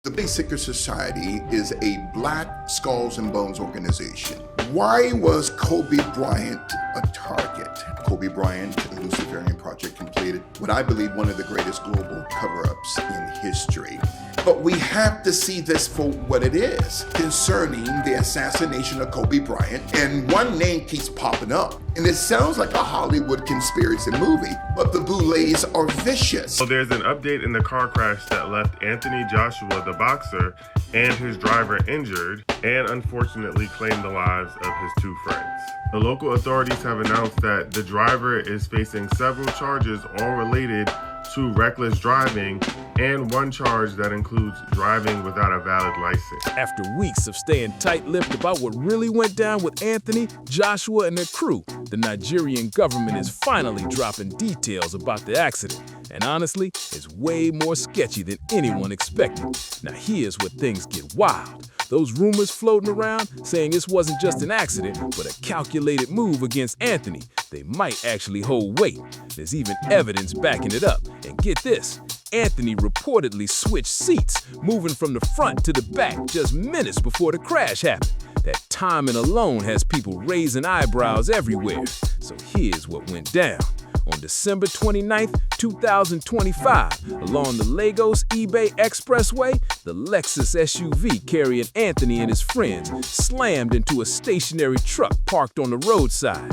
The Big Secret Society is a Black Skulls and Bones organization. Why was Kobe Bryant a target? Kobe Bryant and the Luciferian Project completed what I believe one of the greatest global cover-ups in history. But we have to see this for what it is concerning the assassination of Kobe Bryant, and one name keeps popping up. And it sounds like a Hollywood conspiracy movie, but the Boulets are vicious. So there's an update in the car crash that left Anthony Joshua, the boxer, and his driver injured, and unfortunately claimed the lives of his two friends. The local authorities have announced that the driver is facing several charges, all related to reckless driving, and one charge that includes driving without a valid license. After weeks of staying tight-lipped about what really went down with Anthony, Joshua, and their crew, the Nigerian government is finally dropping details about the accident. And honestly, it's way more sketchy than anyone expected. Now here's where things get wild. Those rumors floating around saying this wasn't just an accident, but a calculated move against Anthony, they might actually hold weight. There's even evidence backing it up. And get this, Anthony reportedly switched seats, moving from the front to the back just minutes before the crash happened. That timing alone has people raising eyebrows everywhere. So here's what went down. On December 29, 2025, along the Lagos-Ibe Expressway, the Lexus SUV carrying Anthony and his friends slammed into a stationary truck parked on the roadside.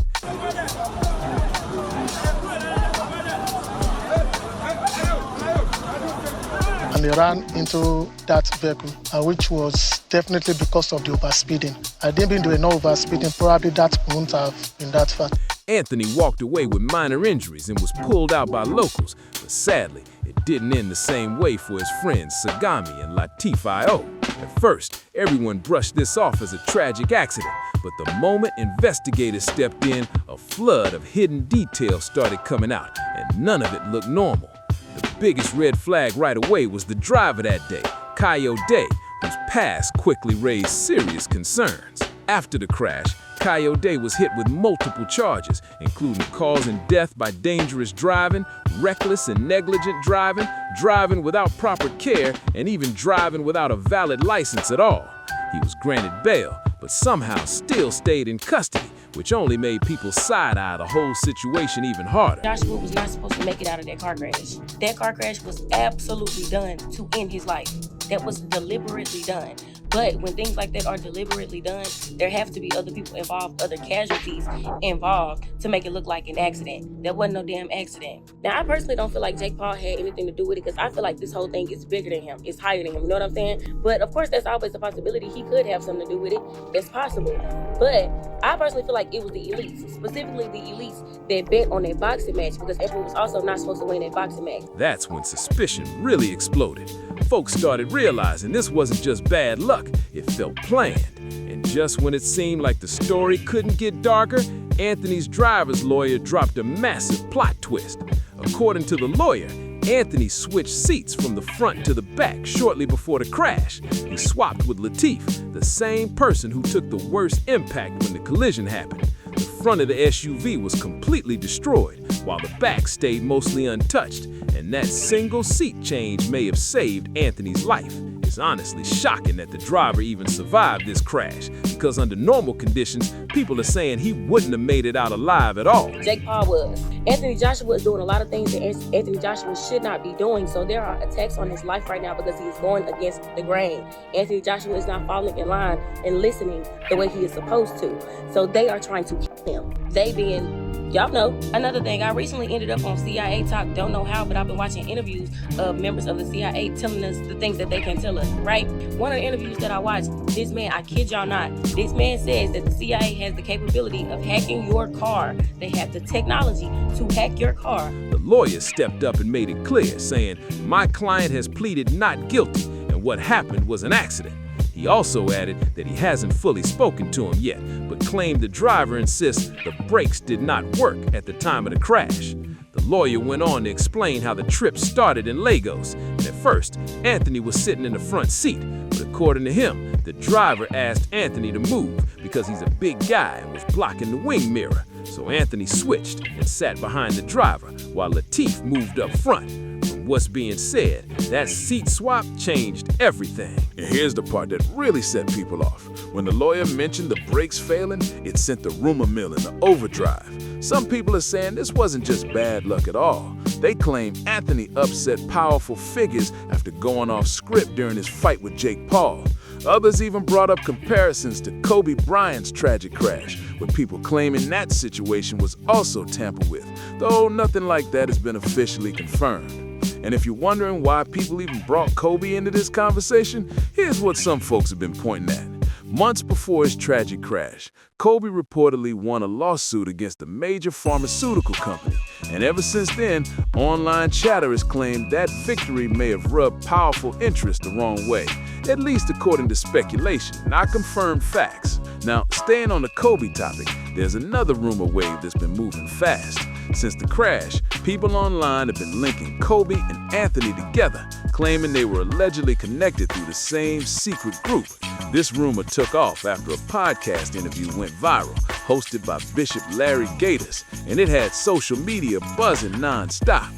And they ran into that vehicle, which was definitely because of the overspeeding. I didn't been doing no overspeeding, probably that wouldn't have been that fast. Anthony walked away with minor injuries and was pulled out by locals, but sadly, it didn't end the same way for his friends Sagami and Latif I.O. At first, everyone brushed this off as a tragic accident, but the moment investigators stepped in, a flood of hidden details started coming out, and none of it looked normal. The biggest red flag right away was the driver that day, Kayo Day, whose past quickly raised serious concerns. After the crash, Kayo Day was hit with multiple charges, including causing death by dangerous driving, reckless and negligent driving, driving without proper care, and even driving without a valid license at all. He was granted bail, but somehow still stayed in custody, which only made people side-eye the whole situation even harder. Joshua was not supposed to make it out of that car crash. That car crash was absolutely done to end his life. That was deliberately done. But when things like that are deliberately done, there have to be other people involved, other casualties involved to make it look like an accident. That wasn't no damn accident. Now, I personally don't feel like Jake Paul had anything to do with it because I feel like this whole thing is bigger than him. It's higher than him, you know what I'm saying? But of course, that's always a possibility. He could have something to do with it. That's possible. But I personally feel like it was the elites, specifically the elites that bet on that boxing match because everyone was also not supposed to win that boxing match. That's when suspicion really exploded. Folks started realizing this wasn't just bad luck, it felt planned. And just when it seemed like the story couldn't get darker, Anthony's driver's lawyer dropped a massive plot twist. According to the lawyer, Anthony switched seats from the front to the back shortly before the crash. He swapped with Latif, the same person who took the worst impact when the collision happened. The front of the SUV was completely destroyed, while the back stayed mostly untouched, and that single seat change may have saved Anthony's life. It's honestly shocking that the driver even survived this crash, because under normal conditions, people are saying he wouldn't have made it out alive at all. Jake Paul was. Anthony Joshua is doing a lot of things that Anthony Joshua should not be doing, so there are attacks on his life right now because he is going against the grain. Anthony Joshua is not falling in line and listening the way he is supposed to, so they are trying to kill him. They being, y'all know. Another thing, I recently ended up on CIA Talk, don't know how, but I've been watching interviews of members of the CIA telling us the things that they can tell us, right? One of the interviews that I watched, this man, I kid y'all not, this man says that the CIA has the capability of hacking your car. They have the technology to hack your car. The lawyer stepped up and made it clear, saying, "My client has pleaded not guilty, and what happened was an accident." He also added that he hasn't fully spoken to him yet, but claimed the driver insists the brakes did not work at the time of the crash. The lawyer went on to explain how the trip started in Lagos. And at first, Anthony was sitting in the front seat, but according to him, the driver asked Anthony to move because he's a big guy and was blocking the wing mirror. So Anthony switched and sat behind the driver while Latif moved up front. From what's being said, that seat swap changed everything. And here's the part that really set people off. When the lawyer mentioned the brakes failing, it sent the rumor mill into overdrive. Some people are saying this wasn't just bad luck at all. They claim Anthony upset powerful figures after going off script during his fight with Jake Paul. Others even brought up comparisons to Kobe Bryant's tragic crash, with people claiming that situation was also tampered with, though nothing like that has been officially confirmed. And if you're wondering why people even brought Kobe into this conversation, here's what some folks have been pointing at. Months before his tragic crash, Kobe reportedly won a lawsuit against a major pharmaceutical company. And ever since then, online chatter has claimed that victory may have rubbed powerful interests the wrong way, at least according to speculation, not confirmed facts. Now, staying on the Kobe topic, there's another rumor wave that's been moving fast. Since the crash, people online have been linking Kobe and Anthony together, claiming they were allegedly connected through the same secret group. This rumor took off after a podcast interview went viral, hosted by Bishop Larry Gators, and it had social media buzzing nonstop.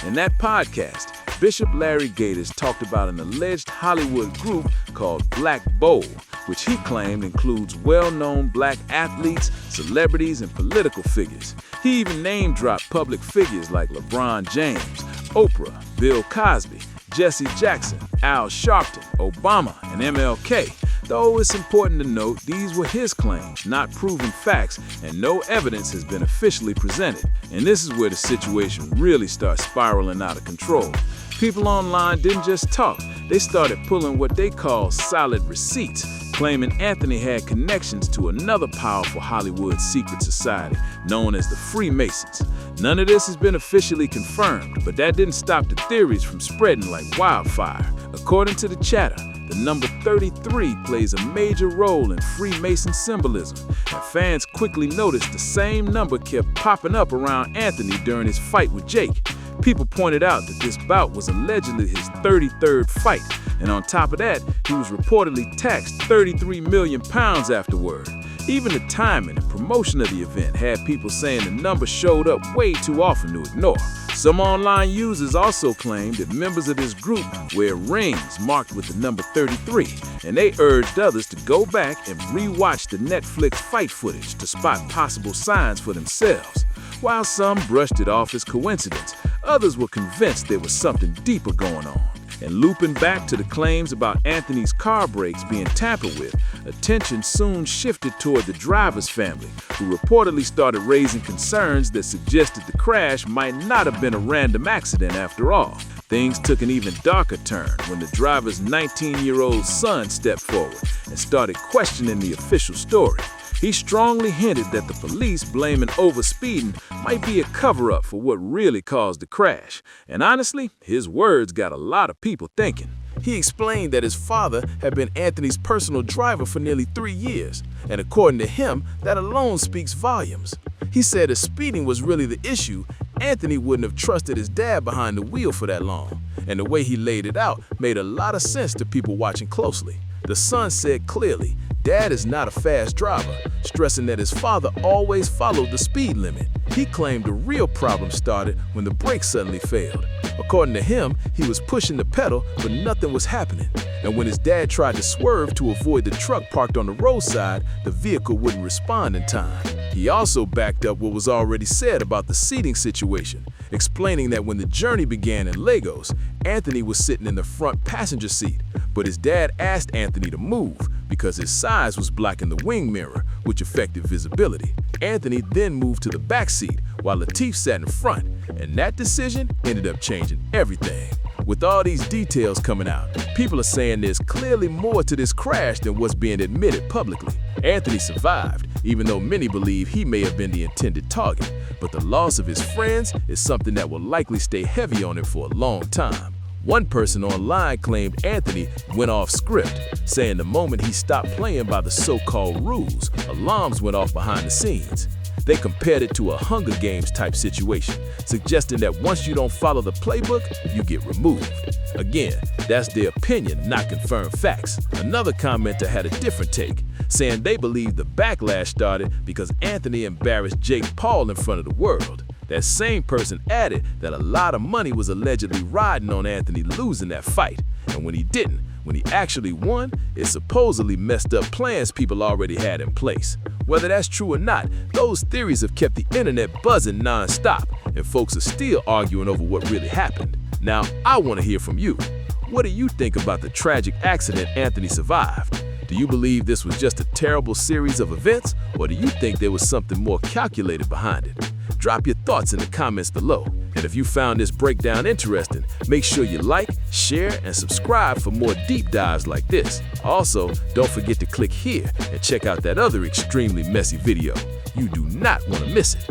In that podcast, Bishop Larry Gators talked about an alleged Hollywood group called Black Bowl, which he claimed includes well-known black athletes, celebrities, and political figures. He even name-dropped public figures like LeBron James, Oprah, Bill Cosby, Jesse Jackson, Al Sharpton, Obama, and MLK. Though it's important to note these were his claims, not proven facts, and no evidence has been officially presented. And this is where the situation really starts spiraling out of control. People online didn't just talk, they started pulling what they call solid receipts, claiming Anthony had connections to another powerful Hollywood secret society known as the Freemasons. None of this has been officially confirmed, but that didn't stop the theories from spreading like wildfire. According to the chatter, the number 33 plays a major role in Freemason symbolism, and fans quickly noticed the same number kept popping up around Anthony during his fight with Jake. People pointed out that this bout was allegedly his 33rd fight, and on top of that, he was reportedly taxed 33 million pounds afterward. Even the timing and promotion of the event had people saying the number showed up way too often to ignore. Some online users also claimed that members of this group wear rings marked with the number 33, and they urged others to go back and re-watch the Netflix fight footage to spot possible signs for themselves. While some brushed it off as coincidence, others were convinced there was something deeper going on. And looping back to the claims about Anthony's car brakes being tampered with, attention soon shifted toward the driver's family, who reportedly started raising concerns that suggested the crash might not have been a random accident after all. Things took an even darker turn when the driver's 19-year-old son stepped forward and started questioning the official story. He strongly hinted that the police blaming overspeeding might be a cover-up for what really caused the crash. And honestly, his words got a lot of people thinking. He explained that his father had been Anthony's personal driver for nearly 3 years, and according to him, that alone speaks volumes. He said if speeding was really the issue, Anthony wouldn't have trusted his dad behind the wheel for that long, and the way he laid it out made a lot of sense to people watching closely. The son said clearly, Dad is not a fast driver, stressing that his father always followed the speed limit. He claimed the real problem started when the brakes suddenly failed. According to him, he was pushing the pedal, but nothing was happening. And when his dad tried to swerve to avoid the truck parked on the roadside, the vehicle wouldn't respond in time. He also backed up what was already said about the seating situation, explaining that when the journey began in Lagos, Anthony was sitting in the front passenger seat, but his dad asked Anthony to move because his size was blocking the wing mirror, which affected visibility. Anthony then moved to the back seat while Lateef sat in front, and that decision ended up changing everything. With all these details coming out, people are saying there's clearly more to this crash than what's being admitted publicly. Anthony survived, even though many believe he may have been the intended target, but the loss of his friends is something that will likely stay heavy on him for a long time. One person online claimed Anthony went off script, saying the moment he stopped playing by the so-called rules, alarms went off behind the scenes. They compared it to a Hunger Games type situation, suggesting that once you don't follow the playbook, you get removed. Again, that's their opinion, not confirmed facts. Another commenter had a different take, saying they believe the backlash started because Anthony embarrassed Jake Paul in front of the world. That same person added that a lot of money was allegedly riding on Anthony losing that fight, and when he didn't, when he actually won, it supposedly messed up plans people already had in place. Whether that's true or not, those theories have kept the internet buzzing non-stop, and folks are still arguing over what really happened. Now, I want to hear from you. What do you think about the tragic accident Anthony survived? Do you believe this was just a terrible series of events, or do you think there was something more calculated behind it? Drop your thoughts in the comments below. And if you found this breakdown interesting, make sure you like, share, and subscribe for more deep dives like this. Also, don't forget to click here and check out that other extremely messy video. You do not want to miss it.